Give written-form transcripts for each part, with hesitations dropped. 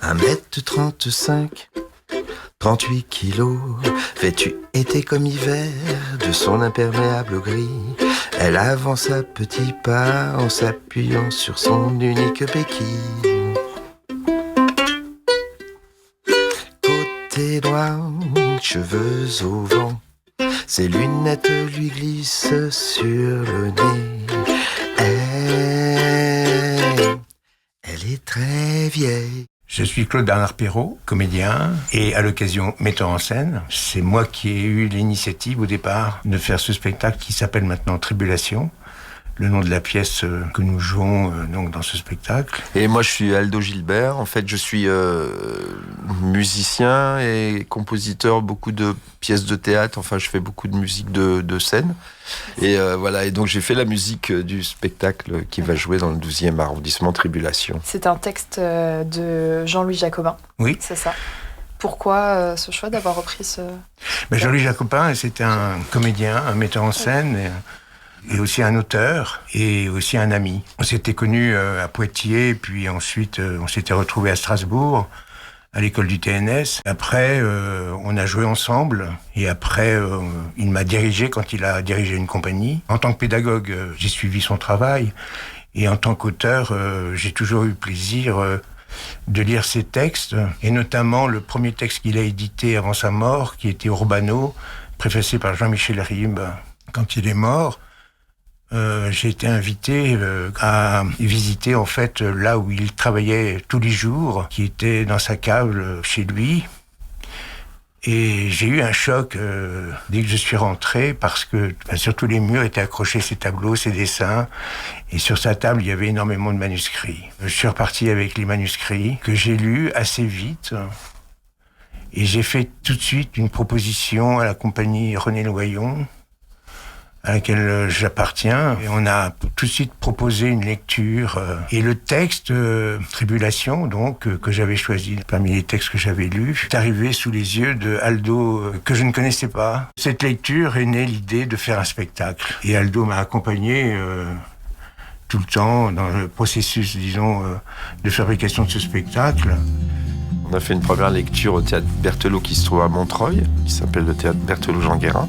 1m35, 38 kilos, vêtue été comme hiver de son imperméable gris. Elle avance à petits pas en s'appuyant sur son unique béquille. Côté droit, cheveux au vent, ses lunettes lui glissent sur le nez. Elle est très vieille. Je suis Claude Bernard Perrault, comédien et à l'occasion metteur en scène. C'est moi qui ai eu l'initiative au départ de faire ce spectacle qui s'appelle maintenant Tribulation, le nom de la pièce que nous jouons donc dans ce spectacle. Et moi je suis Aldo Gilbert, en fait je suis musicien et compositeur, beaucoup de pièces de théâtre, enfin je fais beaucoup de musique de scène. Et voilà, et donc j'ai fait la musique du spectacle qui va jouer dans le 12e arrondissement, Tribulation. C'est un texte de Jean-Louis Jacobin. Oui. C'est ça. Pourquoi ce choix d'avoir repris ce... Jean-Louis Jacobin, c'était un comédien, un metteur en scène et aussi un auteur et aussi un ami. On s'était connus à Poitiers, puis ensuite on s'était retrouvés à Strasbourg, à l'école du TNS. Après, on a joué ensemble et après, il m'a dirigé quand il a dirigé une compagnie. En tant que pédagogue, j'ai suivi son travail et en tant qu'auteur, j'ai toujours eu plaisir de lire ses textes et notamment le premier texte qu'il a édité avant sa mort, qui était Urbano, préfacé par Jean-Michel Ribes quand il est mort. J'ai été invité à visiter en fait là où il travaillait tous les jours, qui était dans sa cave chez lui. Et j'ai eu un choc dès que je suis rentré parce que sur tous les murs étaient accrochés ses tableaux, ses dessins. Et sur sa table, il y avait énormément de manuscrits. Je suis reparti avec les manuscrits que j'ai lus assez vite. Et j'ai fait tout de suite une proposition à la compagnie René Loyon, à laquelle j'appartiens. Et on a tout de suite proposé une lecture. Et le texte Tribulation, donc, que j'avais choisi parmi les textes que j'avais lus, est arrivé sous les yeux de Aldo, que je ne connaissais pas. Cette lecture est née l'idée de faire un spectacle. Et Aldo m'a accompagné tout le temps dans le processus, disons, de fabrication de ce spectacle. On a fait une première lecture au théâtre Berthelot qui se trouve à Montreuil, qui s'appelle le théâtre Berthelot-Jean Guérin.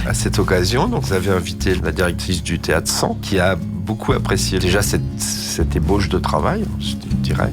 À cette occasion, donc, vous avez invité la directrice du théâtre 100, qui a beaucoup apprécié déjà cette ébauche de travail, je dirais.